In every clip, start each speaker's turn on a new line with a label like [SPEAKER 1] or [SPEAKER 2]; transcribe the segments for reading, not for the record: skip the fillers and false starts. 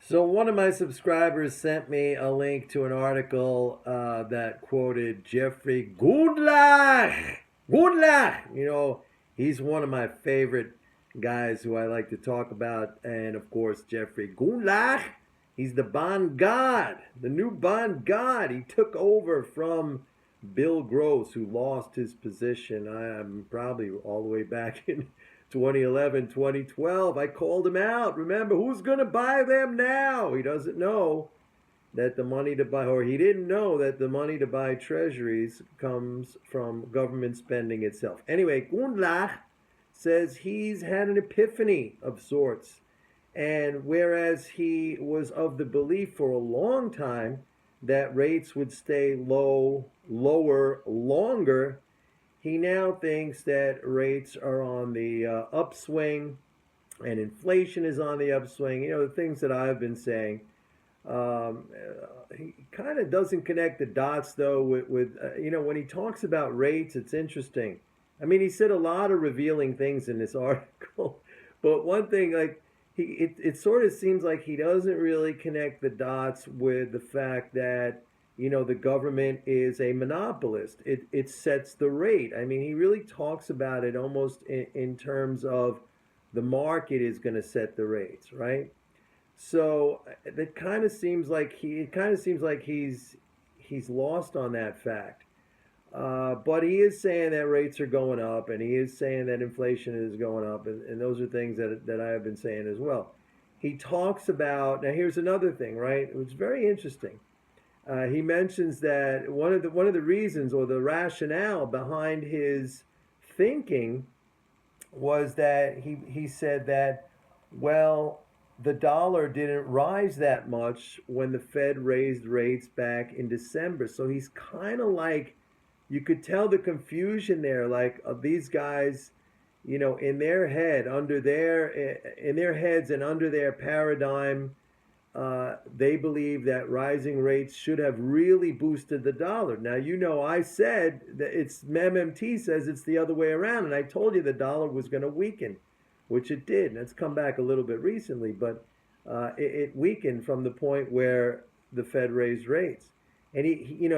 [SPEAKER 1] So one of my subscribers sent me a link to an article that quoted Jeffrey+Gundlach. Gundlach, he's one of my favorite guys who I like to talk about, and of course Jeffrey+Gundlach. He's the Bond God, the new Bond God. He took over from Bill Gross, who lost his position. I'm probably all the way back in 2011, 2012. I called him out. Remember, who's going to buy them now? He doesn't know that the money to buy, or he didn't know that the money to buy treasuries comes from government spending itself. Anyway, Guuuundlaaaaach says he's had an epiphany of sorts. And whereas he was of the belief for a long time that rates would stay lower, longer, he now thinks that rates are on the upswing and inflation is on the upswing. The things that I've been saying. He kind of doesn't connect the dots, though, with when he talks about rates, it's interesting. I mean, he said a lot of revealing things in this article. But one thing, like, it sort of seems like he doesn't really connect the dots with the fact that the government is a monopolist. It sets the rate. I mean, he really talks about it almost in terms of the market is going to set the rates, right? So it kind of seems like he's lost on that fact. But he is saying that rates are going up, and he is saying that inflation is going up, and those are things that I have been saying as well. He talks about, now here's another thing, right? It's very interesting. He mentions that one of the reasons or the rationale behind his thinking was that he said that, well, the dollar didn't rise that much when the Fed raised rates back in December. So he's kind of like, you could tell the confusion there, like of these guys, in their head, in their heads and under their paradigm, they believe that rising rates should have really boosted the dollar. Now, I said that MMT says it's the other way around, and I told you the dollar was going to weaken, which it did, and it's come back a little bit recently, but it weakened from the point where the Fed raised rates. And he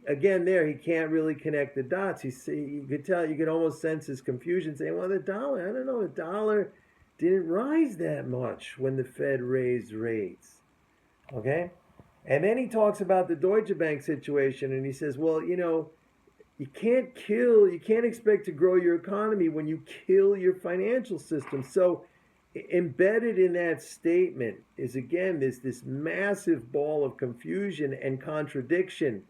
[SPEAKER 1] again there, he can't really connect the dots. You could tell, you could almost sense his confusion, saying, well, the dollar, I don't know, the dollar didn't rise that much when the Fed raised rates. Okay? And then he talks about the Deutsche Bank situation, and he says, well, you can't expect to grow your economy when you kill your financial system. So embedded in that statement is, again, this massive ball of confusion and contradiction,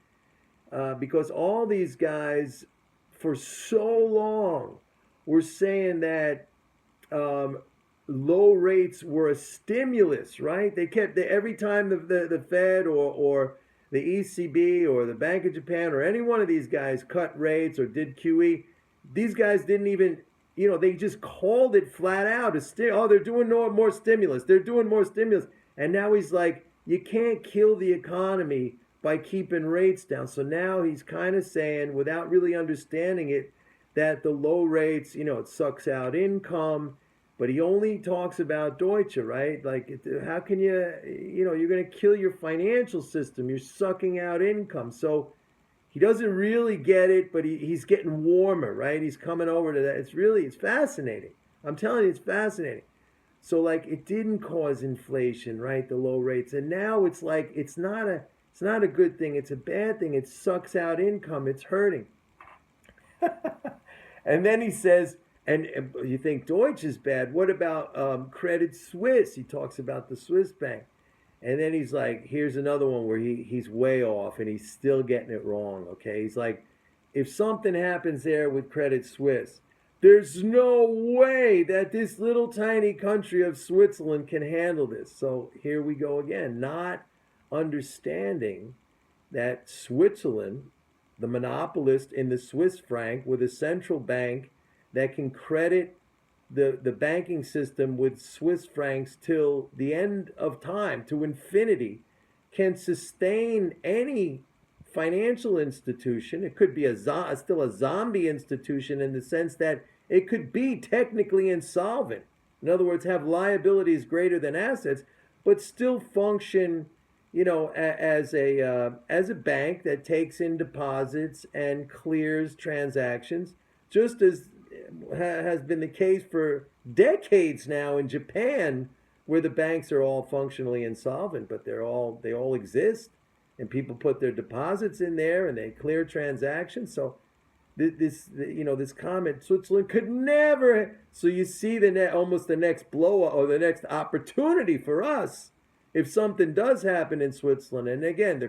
[SPEAKER 1] because all these guys for so long were saying that low rates were a stimulus, right? Every time the Fed or the ECB or the Bank of Japan or any one of these guys cut rates or did QE, these guys didn't even, they just called it flat out. They're doing more stimulus. They're doing more stimulus. And now he's like, you can't kill the economy by keeping rates down. So now he's kind of saying, without really understanding it, that the low rates, it sucks out income. But he only talks about Deutsche, right? Like, how can you're going to kill your financial system. You're sucking out income. So he doesn't really get it, but he's getting warmer, right? He's coming over to that. It's fascinating. I'm telling you, it's fascinating. So, like, it didn't cause inflation, right? The low rates. And now it's like, it's not a good thing. It's a bad thing. It sucks out income. It's hurting. And then he says, and you think Deutsche is bad. What about Credit Suisse? He talks about the Swiss bank. And then he's like, here's another one where he's way off and he's still getting it wrong, okay? He's like, if something happens there with Credit Suisse, there's no way that this little tiny country of Switzerland can handle this. So here we go again, not understanding that Switzerland, the monopolist in the Swiss franc, with a central bank that can credit the banking system with Swiss francs till the end of time, to infinity, can sustain any financial institution. It could be still a zombie institution in the sense that it could be technically insolvent. In other words, have liabilities greater than assets, but still function, as a bank that takes in deposits and clears transactions, just as has been the case for decades now in Japan, where the banks are all functionally insolvent, but they all exist, and people put their deposits in there and they clear transactions. So this comment, Switzerland could never. So you see almost the next blow up or the next opportunity for us if something does happen in Switzerland. And again,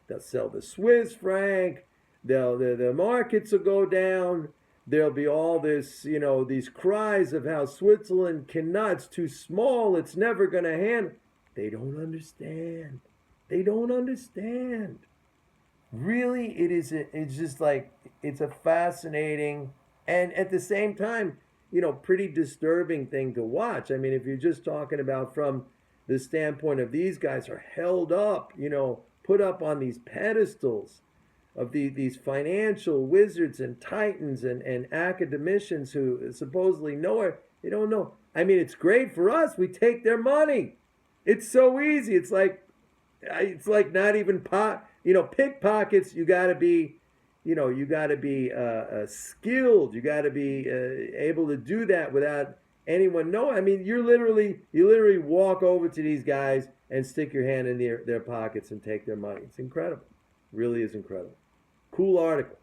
[SPEAKER 1] they'll sell the Swiss franc, the markets will go down. There'll be all this, these cries of how Switzerland cannot, it's too small, it's never going to handle. They don't understand. They don't understand. Really, it's just like, it's a fascinating and at the same time, pretty disturbing thing to watch. I mean, if you're just talking about from the standpoint of these guys are held up, put up on these pedestals of these financial wizards and titans and academicians who supposedly know it, they don't know. I mean, it's great for us. We take their money. It's so easy. It's like not even pickpockets. You got to be, skilled. You got to be able to do that without anyone knowing. I mean, you literally walk over to these guys and stick your hand in their pockets and take their money. It's incredible. It really is incredible. Cool article.